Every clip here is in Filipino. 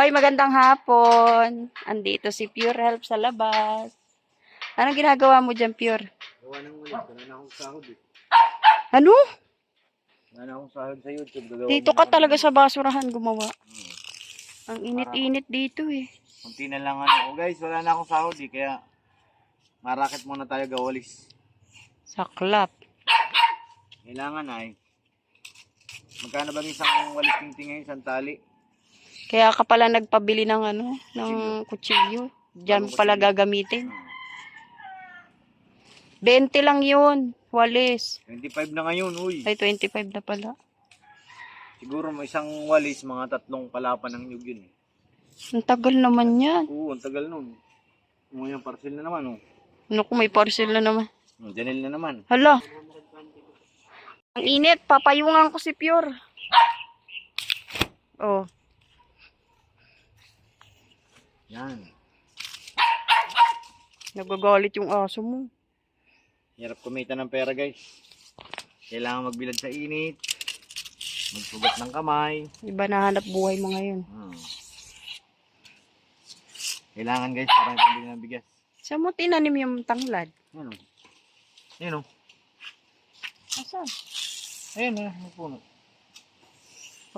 Hoy, magandang hapon. Andito si Pure Help sa labas. Anong ginagawa mo dyan, Pure? Gawa ng ulit. Wala na akong sahod eh. Ano? Wala na akong sahod sa YouTube. Gagawa Dito muna ka kami. talaga sa basurahan gumawa. Hmm. Ang init-init dito eh. Kunti na lang ano. Oh guys, wala na akong sahod eh. Kaya marakit muna tayo gawalis. Saklap. Kailangan ay. Magkano ba isang walis tingting ngayon? Isang tali? Kaya ka pala nagpabili ng ng kutsilyo. Diyan pala gagamitin. 20 lang yun. Walis. 25 na ngayon, uy. Ay, 25 na pala. Siguro may isang walis, mga 3 palapan ng nyug yun eh. Ang tagal naman yan. Oo, ang tagal nun. Yung parcel na naman, oh. Ano kung may parcel na naman? Janel na naman. Hala. Ang init. Papayungan ko si Pure. Oh. Yan. Nagagalit yung aso mo. Hirap kumita ng pera, guys. Kailangan magbilad sa init. Magsugat ng kamay. Iba na hanap buhay mo ngayon. Kailangan, guys, para pambili ng bigas. Saan mo tinanim yung tanglad? Yan o. Yan o. Asa? Ayan o. May puno.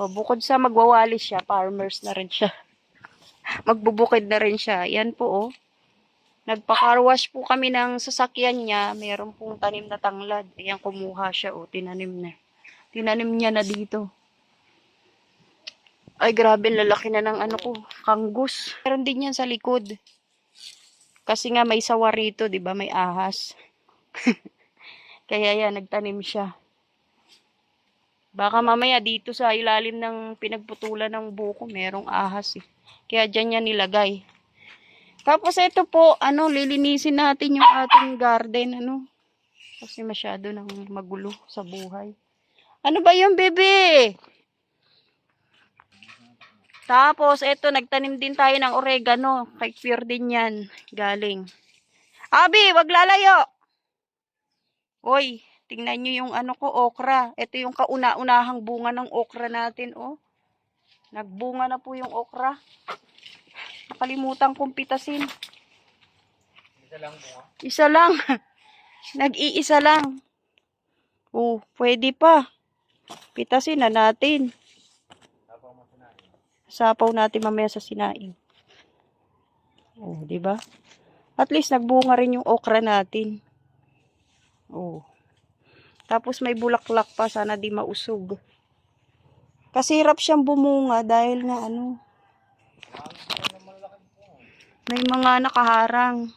Oh, bukod sa magwawalis siya, farmers na rin siya. Magbubukid na rin siya. Yan po oh. Nagpa-carwash po kami ng sasakyan niya. Meron pong tanim na tanglad. Ayan, kumuha siya oh. Tinanim na. Tinanim niya na dito. Ay, grabe. Lalaki na ng ano ko. Kanggus. Meron din yan sa likod. Kasi nga may sawa rito, di ba? May ahas. Kaya yan, nagtanim siya. Baka mamaya dito sa ilalim ng pinagputulan ng buko, merong ahas eh. Kaya dyan yan nilagay. Tapos ito po, lilinisin natin yung ating garden, Kasi masyado nang magulo sa buhay. Ano ba yung bebe? Tapos ito, nagtanim din tayo ng oregano. Kay Pure din yan, galing. Abi, wag lalayo! Oy, tingnan nyo yung okra. Ito yung kauna-unahang bunga ng okra natin, oh. Nagbunga na po yung okra. Nakalimutan kong pitasin. Isa lang bunga. Isa lang. Nag-iisa lang. Oh, pwede pa. Pitasin na natin. Sapaw natin mamaya sa sinaing. Oh, di ba? At least nagbunga rin yung okra natin. Oh. Tapos may bulaklak pa, sana di mausog. Kasi hirap siyang bumunga dahil na may mga nakaharang.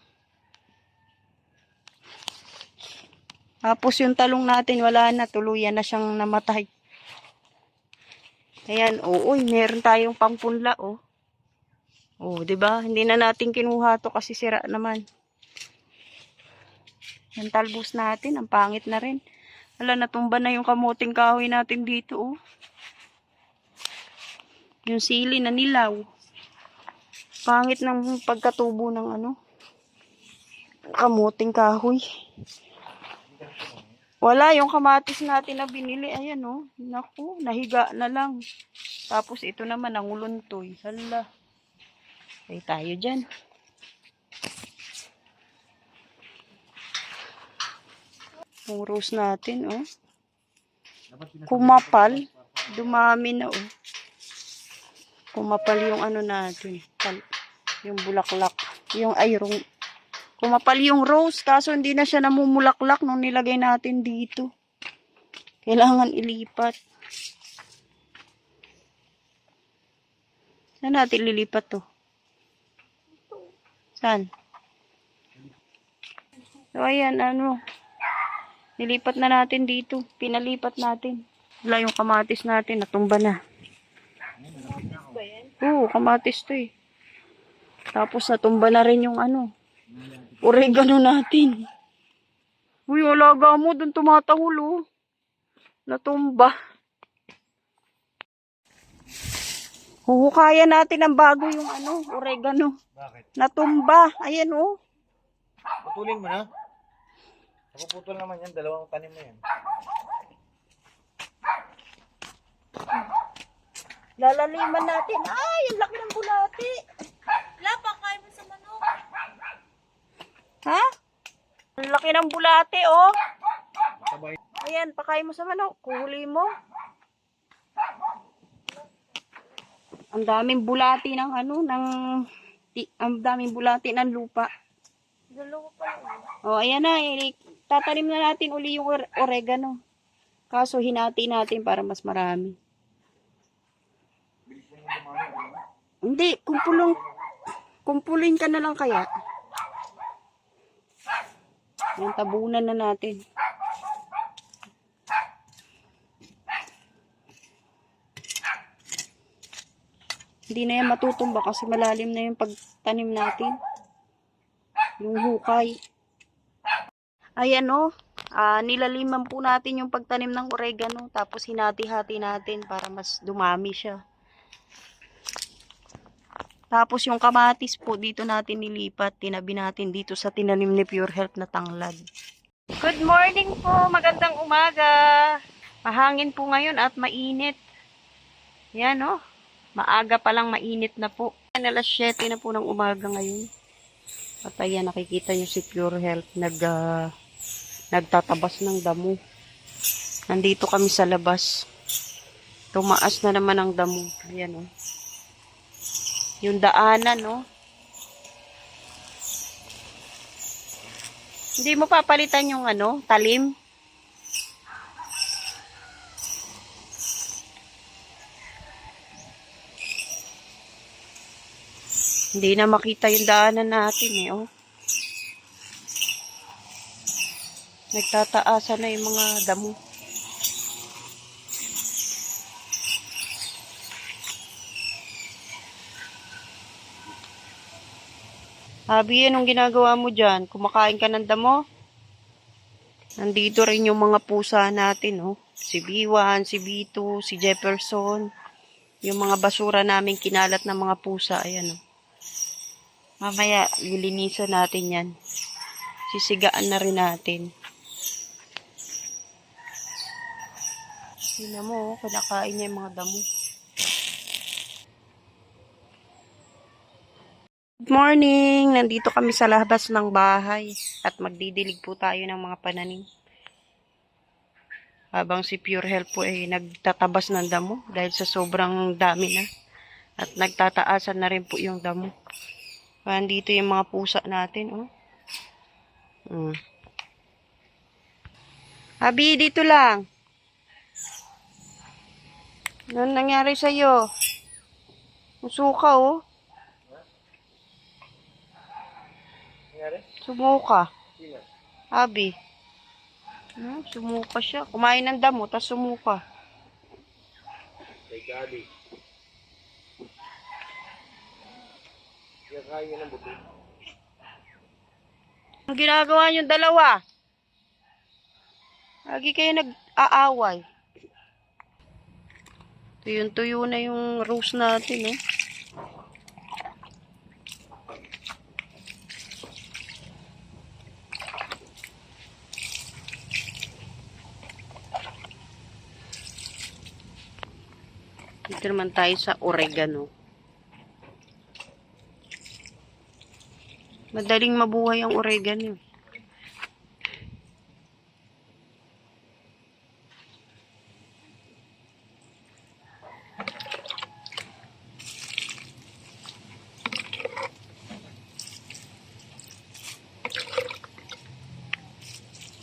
Tapos yung talong natin wala na, tuluyan na siyang namatay. Ayan, uy, meron tayong pangpunla, oh. Oh, 'di ba? Hindi na natin kinuha to kasi sira naman. Yung talbos natin, ang pangit na rin. Wala, natumba na yung kamuting kahoy natin dito, oh. Yung sili na nilaw. Pangit ng pagkatubo ng kamuting kahoy. Wala, yung kamatis natin na binili, ayan, oh. Naku, nahiga na lang. Tapos ito naman, nanguluntoy. Hala. Ay tayo dyan. Yung rose natin, oh. Kumapal. Dumami na, oh. Kumapal yung natin. Yung bulaklak. Kumapal yung rose. Kaso hindi na siya namumulaklak nung nilagay natin dito. Kailangan ilipat. Saan natin lilipat to? Saan? So, ayan, nilipat na natin dito. Pinalipat natin. Wala yung kamatis natin. Natumba na. Oo, kamatis to eh. Tapos natumba na rin yung oregano natin. Uy, alaga mo. Doon tumatahol, oh. Natumba. Huhukayan natin ang bago yung oregano. Bakit? Natumba. Ayan, oh. Putulin mo na. Napuputol naman yan. 2 tanim na yan. Lalaliman natin. Ay, ang laki ng bulati. Wala pa, kain mo sa manok. Ha? Ang laki ng bulati, oh. Sabay. Ayan, pakain mo sa manok. Kuhuli mo. Ang daming bulati ng ano, ang daming bulati ng lupa. Dalawa pa lang. Oh, ayan na. Tatanim na natin uli yung oregano. Kaso hinati natin para mas marami. Hindi, kumpulin ka na lang kaya. Yung tabunan na natin. Hindi na yan matutumba kasi malalim na yung pagtanim natin. Yung hukay. Ayan o. Nilaliman po natin yung pagtanim ng oregano. Tapos hinati-hati natin para mas dumami siya. Tapos yung kamatis po dito natin nilipat. Tinabi natin dito sa tinanim ni Pure Health na tanglad. Good morning po. Magandang umaga. Mahangin po ngayon at mainit. Yan o. Maaga pa lang mainit na po. Alas 7 na po ng umaga ngayon. At ayan, nakikita nyo si Pure Health nagtatabas ng damo. Nandito kami sa labas. Tumaas na naman ang damo. Ayan o. Yung daanan o. Hindi mo papalitan yung ano, talim. Hindi na makita yung daanan natin eh, oh. Nagtataasan na yung mga damo. Abi, anong ginagawa mo dyan? Kumakain ka ng damo? Nandito rin yung mga pusa natin, oh. Si B1, si B2, si Jefferson. Yung mga basura namin kinalat ng mga pusa, ayan, oh. Mamaya, lilinisan natin yan. Sisigaan na rin natin. Tingnan mo, kinakain niya yung mga damo. Good morning! Nandito kami sa labas ng bahay at magdidilig po tayo ng mga pananim. Habang si Pure Health po ay nagtatabas ng damo dahil sa sobrang dami na. At nagtataasan na rin po yung damo. Nandito yung mga pusa natin, oh. Abi, dito lang. Ano nangyari sa'yo? Suka, oh. Sumuka. Abi. Sumuka siya. Kumain ng damo, tas sumuka. Kay Gabi. Kaya ng buto. Ang ginagawa niyong dalawa? Lagi kayo nag-aaway. Tuyong-tuyo na yung rose natin, eh. Dito naman tayo sa oregano. Madaling mabuhay ang oregano.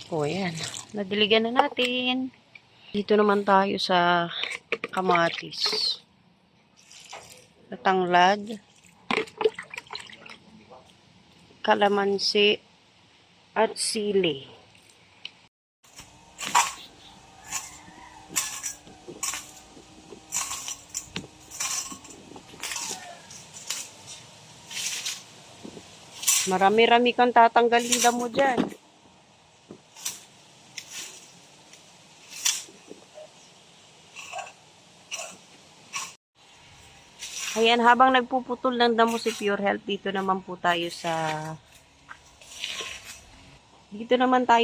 O, yan. Nadiligan na natin. Dito naman tayo sa kamatis. Sa tanglad. Kalamansi. At sili. Marami-rami kang tatanggalin damo dyan. Ayan, habang nagpuputol ng damo si Pure Health, dito naman tayo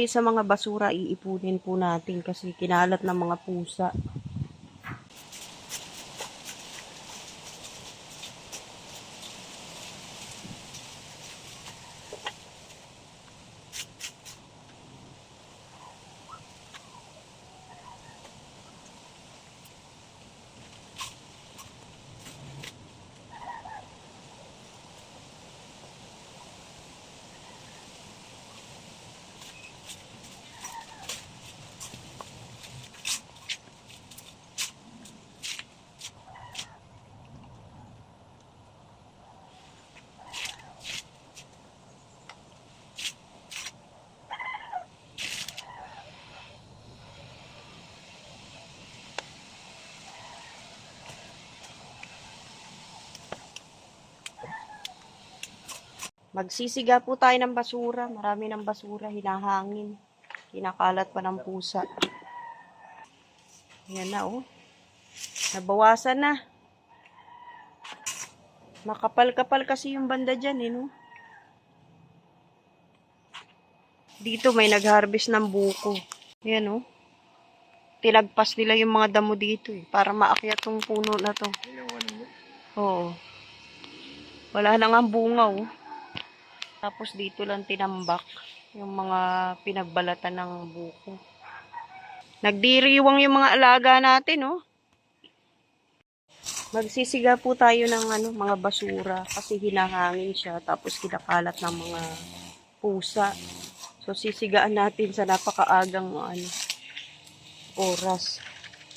sa mga basura, iipunin po natin kasi kinalat ng mga pusa. Magsisiga po tayo ng basura. Marami ng basura, hinahangin. Kinakalat pa ng pusa. Ayan na, oh. Nabawasan na. Makapal-kapal kasi yung banda dyan, eh, no? Dito may nag-harvest ng buko. Ayan, oh. Tinagpas nila yung mga damo dito, eh, para maakyat tong puno na to. Oo. Wala na nga bunga, oh. Tapos dito lang tinambak yung mga pinagbalatan ng buko. Nagdiriwang yung mga alaga natin, oh. Magsisiga po tayo ng mga basura kasi hinahangin siya tapos kinakalat ng mga pusa. So sisigaan natin sa napakaagang oras.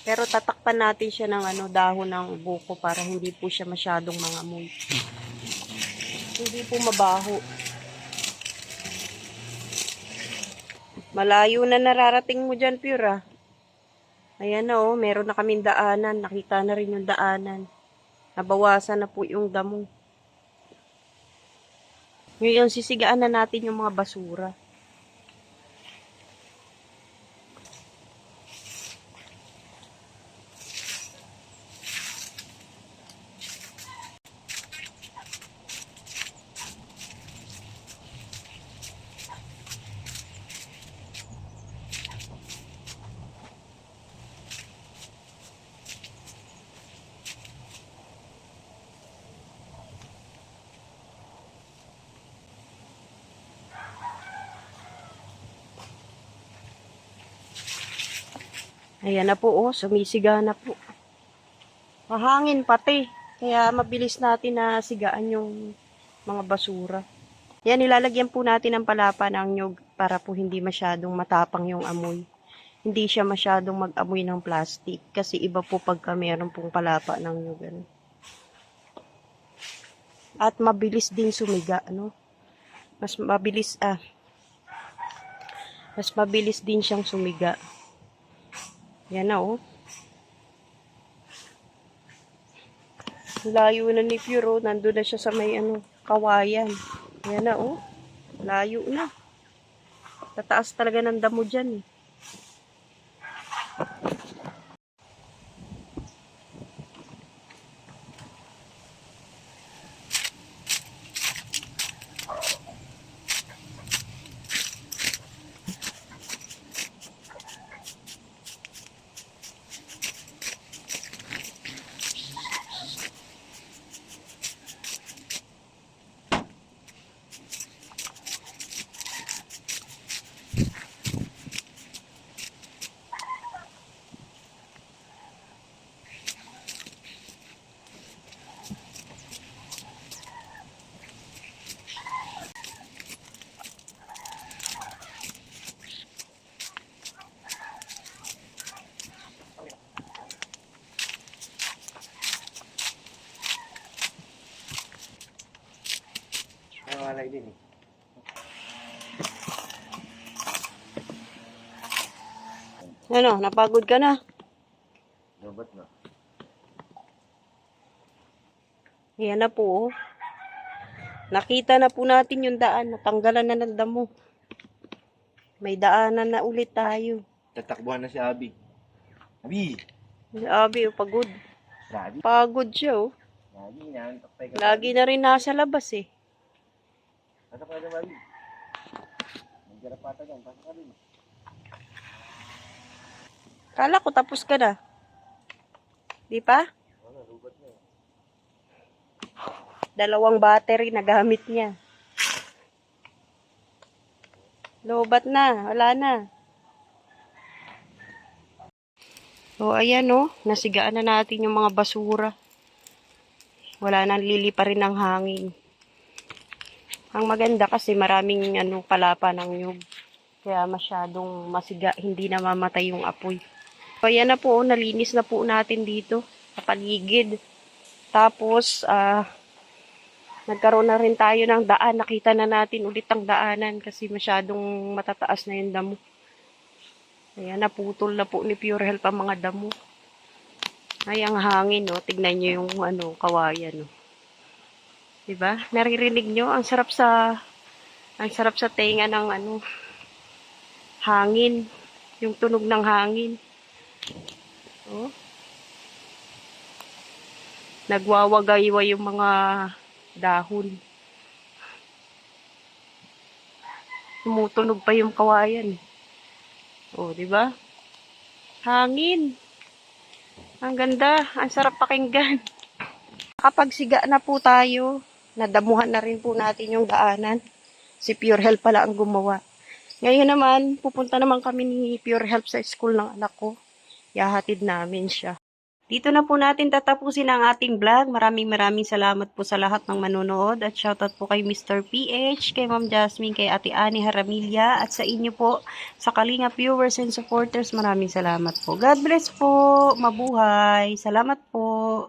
Pero tatakpan natin siya ng dahon ng buko para hindi po siya masyadong mangamoy. Hindi po mabaho. Malayo na nararating mo dyan, Pure, ah. Ayan na, oh, meron na kaming daanan. Nakita na rin yung daanan. Nabawasan na po yung damo. Ngayon, sisigaan na natin yung mga basura. Ayan na po, oh, sumisiga na po. Mahangin pati. Kaya mabilis natin na sigaan yung mga basura. Yan, nilalagyan po natin ng palapa ng nyug para po hindi masyadong matapang yung amoy. Hindi siya masyadong mag-amoy ng plastic. Kasi iba po pagka meron pong palapa ng nyug. Ano. At mabilis din sumiga, no? Mas mabilis din siyang sumiga. Yan na, oh. Layo na ni Pure, oh. Nandun na siya sa may kawayan. Yan na, oh. Layo na. Tataas talaga ng damo dyan, eh. Nawalay din, eh. Ano, napagod ka na? Lobat na. Ayan na po, oh. Nakita na po natin yung daan. Natanggalan na ng damo. May daanan na ulit tayo. Tatakbuhan na si Abi. Abi! Sabi, oh, pagod. Grabe. Pagod siya, oh. Lagi yan. Taktay ka. Lagi na rin nasa labas, eh. Pasok ka na, Abi. Magjarap pata dyan. Pasok ka rin. Kala ko tapos ka na. Di pa? Wala, lubat na, eh. 2 battery na gamit niya. Lobat na. Wala na. So, ayan, oh. Nasigaan na natin yung mga basura. Wala nang lilipa rin ng hangin. Ang maganda kasi maraming palapa ng nyug. Kaya masyadong masiga. Hindi na mamatay yung apoy. So, ayan na po. Oh, nalinis na po natin dito. Sa paligid. Tapos, nagkaroon na rin tayo ng daan. Nakita na natin ulit ang daanan kasi masyadong matataas na yung damo. Ayan, naputol na po ni Pure Health ang mga damo. Ay, ang hangin, no? Tignan nyo yung kawayan, no? 'Di ba? Naririnig nyo? Ang sarap sa tenga ng hangin. Yung tunog ng hangin. Oh. Nagwawagaywa yung mga dahon. Tumutunog pa yung kawayan. Oh, 'di ba? Hangin. Ang ganda. Ang sarap pakinggan. Kapag siga na po tayo, nadamuhan na rin po natin yung daanan. Si Pure Health pala ang gumawa. Ngayon naman, pupunta naman kami ni Pure Health sa school ng anak ko. Yahatid namin siya. Dito na po natin tatapusin ang ating vlog. Maraming salamat po sa lahat ng manonood. At shoutout po kay Mr. PH, kay Ma'am Jasmine, kay Ate Annie Haramilla. At sa inyo po, sa Kalinga viewers and supporters, maraming salamat po. God bless po. Mabuhay. Salamat po.